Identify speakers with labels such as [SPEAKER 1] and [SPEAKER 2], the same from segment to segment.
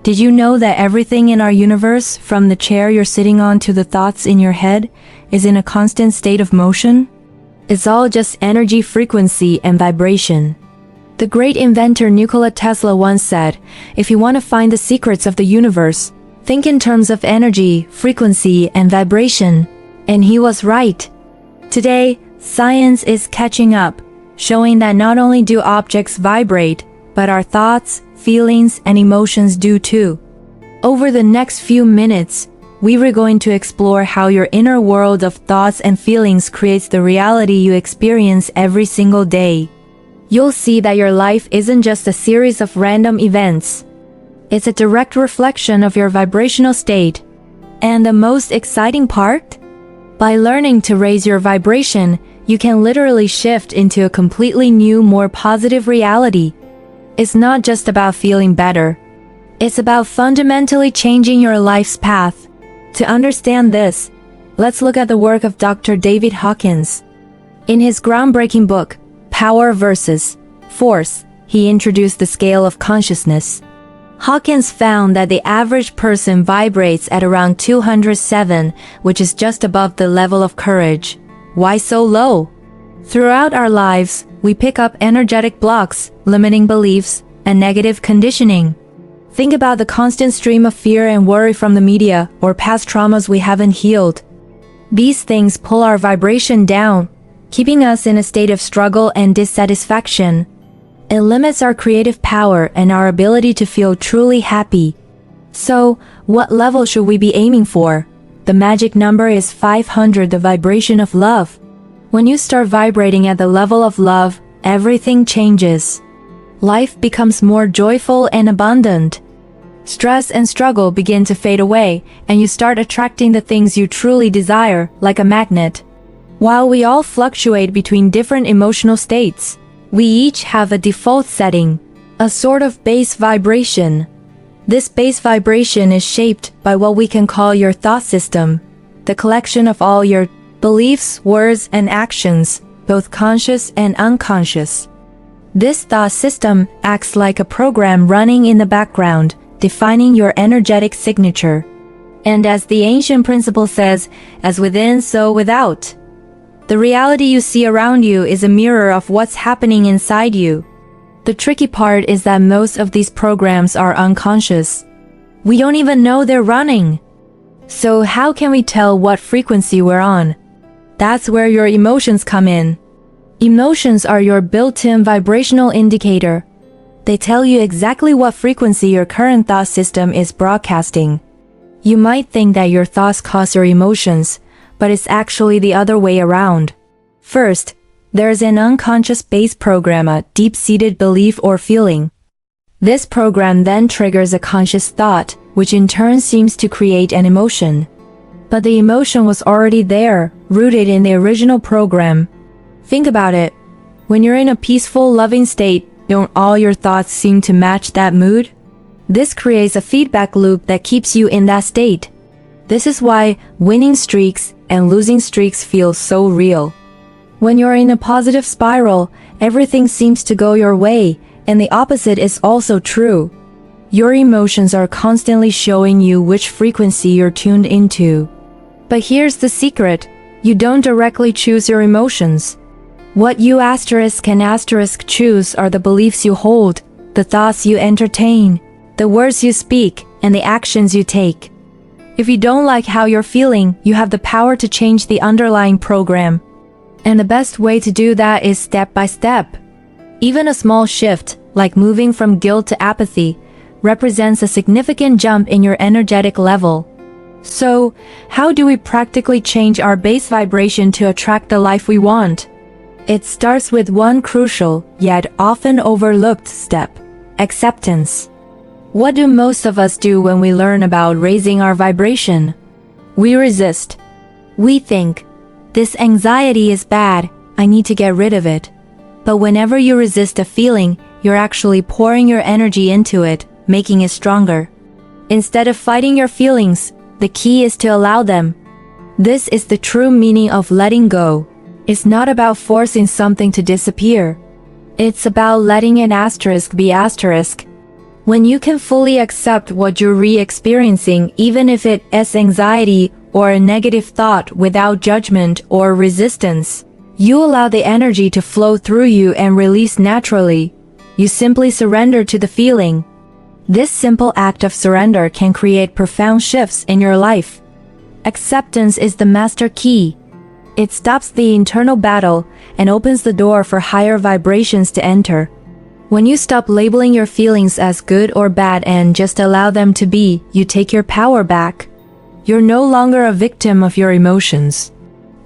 [SPEAKER 1] Did you know that everything in our universe, from the chair you're sitting on to the thoughts in your head, is in a constant state of motion? It's all just energy, frequency, and vibration. The great inventor Nikola Tesla once said, if you want to find the secrets of the universe, think in terms of energy, frequency, and vibration. And he was right. Today, science is catching up, showing that not only do objects vibrate, but our thoughts, feelings, and emotions do too. Over the next few minutes, we are going to explore how your inner world of thoughts and feelings creates the reality you experience every single day. You'll see that your life isn't just a series of random events. It's a direct reflection of your vibrational state. And the most exciting part? By learning to raise your vibration, you can literally shift into a completely new, more positive reality. It's not just about feeling better. It's about fundamentally changing your life's path. To understand this, let's look at the work of Dr. David Hawkins. In his groundbreaking book, Power versus Force, he introduced the scale of consciousness. Hawkins found that the average person vibrates at around 207, which is just above the level of courage. Why so low? Throughout our lives, we pick up energetic blocks, limiting beliefs, and negative conditioning. Think about the constant stream of fear and worry from the media or past traumas we haven't healed. These things pull our vibration down, keeping us in a state of struggle and dissatisfaction. It limits our creative power and our ability to feel truly happy. So, what level should we be aiming for? The magic number is 500, the vibration of love. When you start vibrating at the level of love, everything changes. Life becomes more joyful and abundant. Stress and struggle begin to fade away, and you start attracting the things you truly desire, like a magnet. While we all fluctuate between different emotional states, we each have a default setting, a sort of base vibration. This base vibration is shaped by what we can call your thought system, the collection of all your beliefs, words, and actions, both conscious and unconscious. This thought system acts like a program running in the background, defining your energetic signature. And as the ancient principle says, as within, so without. The reality you see around you is a mirror of what's happening inside you. The tricky part is that most of these programs are unconscious. We don't even know they're running. So how can we tell what frequency we're on? That's where your emotions come in. Emotions are your built-in vibrational indicator. They tell you exactly what frequency your current thought system is broadcasting. You might think that your thoughts cause your emotions, but it's actually the other way around. First, there's an unconscious base program, a deep-seated belief or feeling. This program then triggers a conscious thought, which in turn seems to create an emotion. But the emotion was already there, rooted in the original program. Think about it. When you're in a peaceful, loving state, don't all your thoughts seem to match that mood? This creates a feedback loop that keeps you in that state. This is why winning streaks and losing streaks feel so real. When you're in a positive spiral, everything seems to go your way, and the opposite is also true. Your emotions are constantly showing you which frequency you're tuned into. But here's the secret. You don't directly choose your emotions. What you *and choose are the beliefs you hold, the thoughts you entertain, the words you speak, and the actions you take. If you don't like how you're feeling, you have the power to change the underlying program. And the best way to do that is step by step. Even a small shift, like moving from guilt to apathy, represents a significant jump in your energetic level. So, how do we practically change our base vibration to attract the life we want? It starts with one crucial, yet often overlooked step: acceptance. What do most of us do when we learn about raising our vibration? We resist. We think, this anxiety is bad, I need to get rid of it. But whenever you resist a feeling, you're actually pouring your energy into it, making it stronger. Instead of fighting your feelings, the key is to allow them. This is the true meaning of letting go. It's not about forcing something to disappear. It's about letting an asterisk be asterisk. When you can fully accept what you're re-experiencing, even if it is anxiety or a negative thought, without judgment or resistance, you allow the energy to flow through you and release naturally. You simply surrender to the feeling. This simple act of surrender can create profound shifts in your life. Acceptance is the master key. It stops the internal battle and opens the door for higher vibrations to enter. When you stop labeling your feelings as good or bad and just allow them to be, you take your power back. You're no longer a victim of your emotions.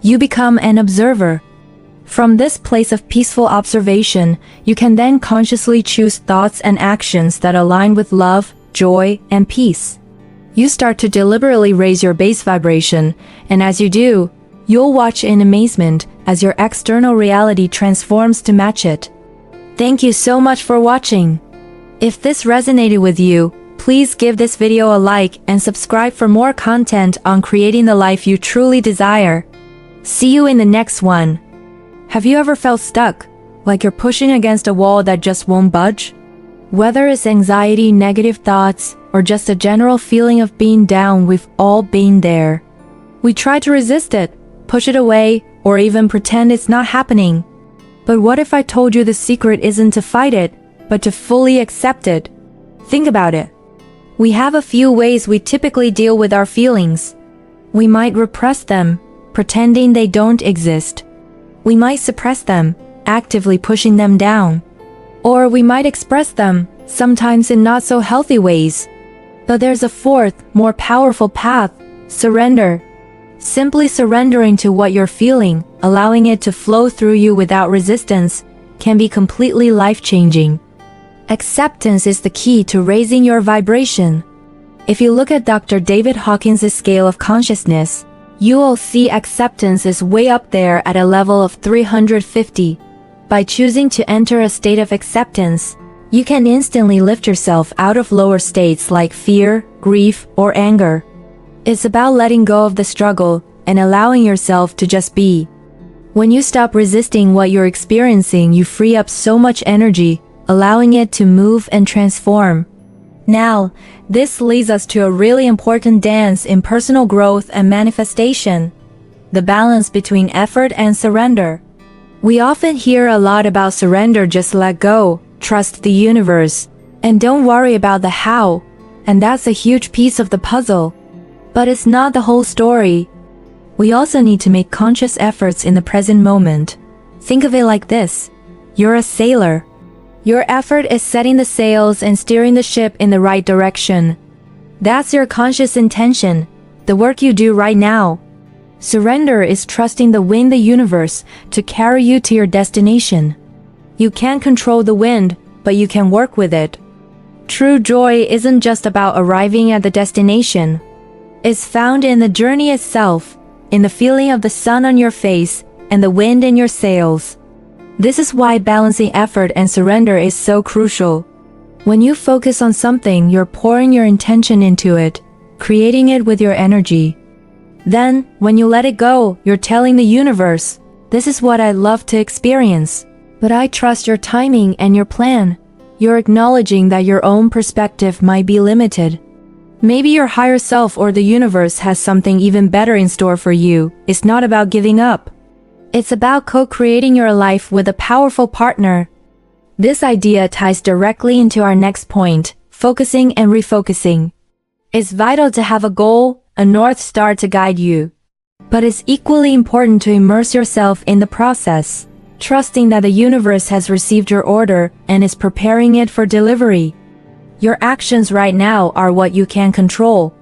[SPEAKER 1] You become an observer. From this place of peaceful observation, you can then consciously choose thoughts and actions that align with love, joy, and peace. You start to deliberately raise your base vibration, and as you do, you'll watch in amazement as your external reality transforms to match it. Thank you so much for watching. If this resonated with you, please give this video a like and subscribe for more content on creating the life you truly desire. See you in the next one. Have you ever felt stuck, like you're pushing against a wall that just won't budge? Whether it's anxiety, negative thoughts, or just a general feeling of being down, we've all been there. We try to resist it, push it away, or even pretend it's not happening. But what if I told you the secret isn't to fight it, but to fully accept it? Think about it. We have a few ways we typically deal with our feelings. We might repress them, pretending they don't exist. We might suppress them, actively pushing them down. Or we might express them, sometimes in not so healthy ways. But there's a fourth, more powerful path: surrender. Simply surrendering to what you're feeling, allowing it to flow through you without resistance, can be completely life-changing. Acceptance is the key to raising your vibration. If you look at Dr. David Hawkins' scale of consciousness, you will see acceptance is way up there at a level of 350. By choosing to enter a state of acceptance, you can instantly lift yourself out of lower states like fear, grief, or anger. It's about letting go of the struggle and allowing yourself to just be. When you stop resisting what you're experiencing, you free up so much energy, allowing it to move and transform. Now, this leads us to a really important dance in personal growth and manifestation: the balance between effort and surrender. We often hear a lot about surrender, just let go, trust the universe, and don't worry about the how, and that's a huge piece of the puzzle. But it's not the whole story. We also need to make conscious efforts in the present moment. Think of it like this: you're a sailor. Your effort is setting the sails and steering the ship in the right direction. That's your conscious intention, the work you do right now. Surrender is trusting the wind, the universe, to carry you to your destination. You can't control the wind, but you can work with it. True joy isn't just about arriving at the destination. It's found in the journey itself, in the feeling of the sun on your face and the wind in your sails. This is why balancing effort and surrender is so crucial. When you focus on something, you're pouring your intention into it, creating it with your energy. Then, when you let it go, you're telling the universe, "This is what I'd love to experience, but I trust your timing and your plan." You're acknowledging that your own perspective might be limited. Maybe your higher self or the universe has something even better in store for you. It's not about giving up. It's about co-creating your life with a powerful partner. This idea ties directly into our next point: focusing and refocusing. It's vital to have a goal, a North Star to guide you. But it's equally important to immerse yourself in the process, trusting that the universe has received your order and is preparing it for delivery. Your actions right now are what you can control.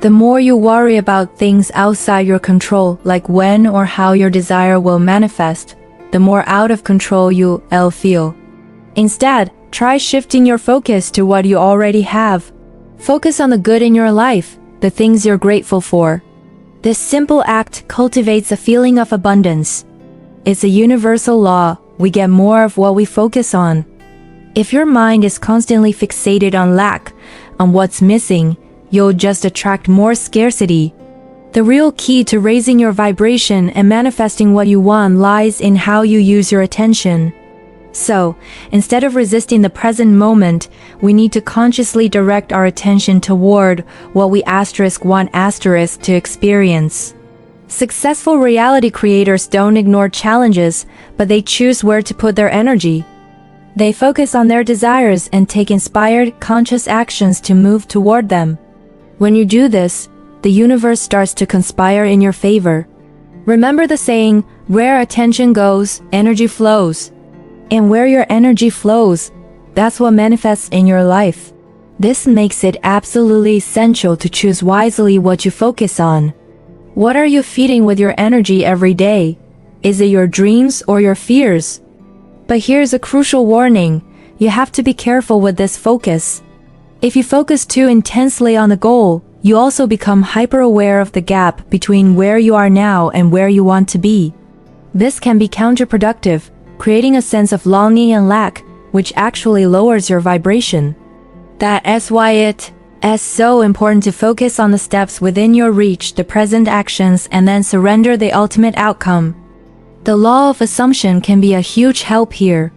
[SPEAKER 1] The more you worry about things outside your control, like when or how your desire will manifest, the more out of control you'll feel. Instead, try shifting your focus to what you already have. Focus on the good in your life, the things you're grateful for. This simple act cultivates a feeling of abundance. It's a universal law: we get more of what we focus on. If your mind is constantly fixated on lack, on what's missing, you'll just attract more scarcity. The real key to raising your vibration and manifesting what you want lies in how you use your attention. So, instead of resisting the present moment, we need to consciously direct our attention toward what we want to experience. Successful reality creators don't ignore challenges, but they choose where to put their energy. They focus on their desires and take inspired, conscious actions to move toward them. When you do this, the universe starts to conspire in your favor. Remember the saying, where attention goes, energy flows. And where your energy flows, that's what manifests in your life. This makes it absolutely essential to choose wisely what you focus on. What are you feeding with your energy every day? Is it your dreams or your fears? But here's a crucial warning. You have to be careful with this focus. If you focus too intensely on the goal, you also become hyper-aware of the gap between where you are now and where you want to be. This can be counterproductive, creating a sense of longing and lack, which actually lowers your vibration. That's why it is so important to focus on the steps within your reach, the present actions, and then surrender the ultimate outcome. The law of assumption can be a huge help here.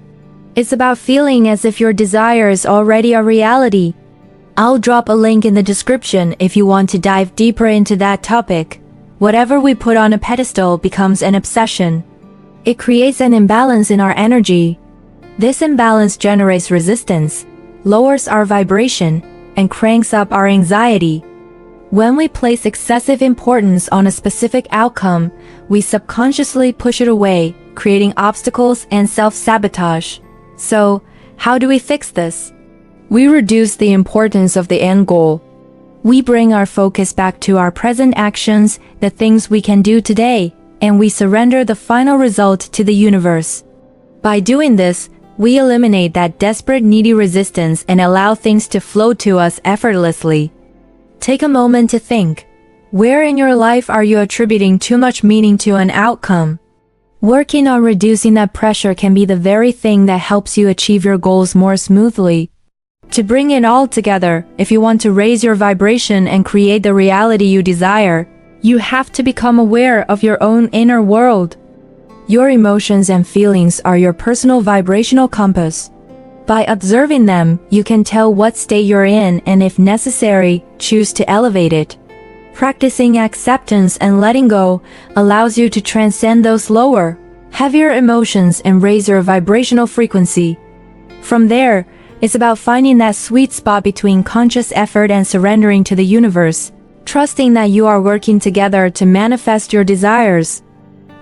[SPEAKER 1] It's about feeling as if your desire is already a reality. I'll drop a link in the description if you want to dive deeper into that topic. Whatever we put on a pedestal becomes an obsession. It creates an imbalance in our energy. This imbalance generates resistance, lowers our vibration, and cranks up our anxiety. When we place excessive importance on a specific outcome, we subconsciously push it away, creating obstacles and self-sabotage. So, how do we fix this? We reduce the importance of the end goal. We bring our focus back to our present actions, the things we can do today, and we surrender the final result to the universe. By doing this, we eliminate that desperate needy resistance and allow things to flow to us effortlessly. Take a moment to think. Where in your life are you attributing too much meaning to an outcome? Working on reducing that pressure can be the very thing that helps you achieve your goals more smoothly. To bring it all together, if you want to raise your vibration and create the reality you desire, you have to become aware of your own inner world. Your emotions and feelings are your personal vibrational compass. By observing them, you can tell what state you're in and, if necessary, choose to elevate it. Practicing acceptance and letting go allows you to transcend those lower, heavier emotions and raise your vibrational frequency. From there, it's about finding that sweet spot between conscious effort and surrendering to the universe, trusting that you are working together to manifest your desires.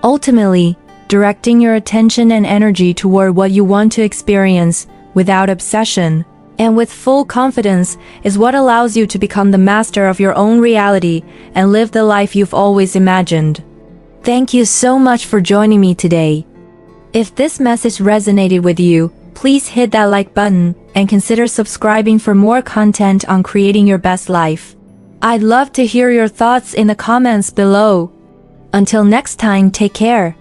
[SPEAKER 1] Ultimately, directing your attention and energy toward what you want to experience without obsession and with full confidence is what allows you to become the master of your own reality and live the life you've always imagined. Thank you so much for joining me today. If this message resonated with you, please hit that like button and consider subscribing for more content on creating your best life. I'd love to hear your thoughts in the comments below. Until next time, take care.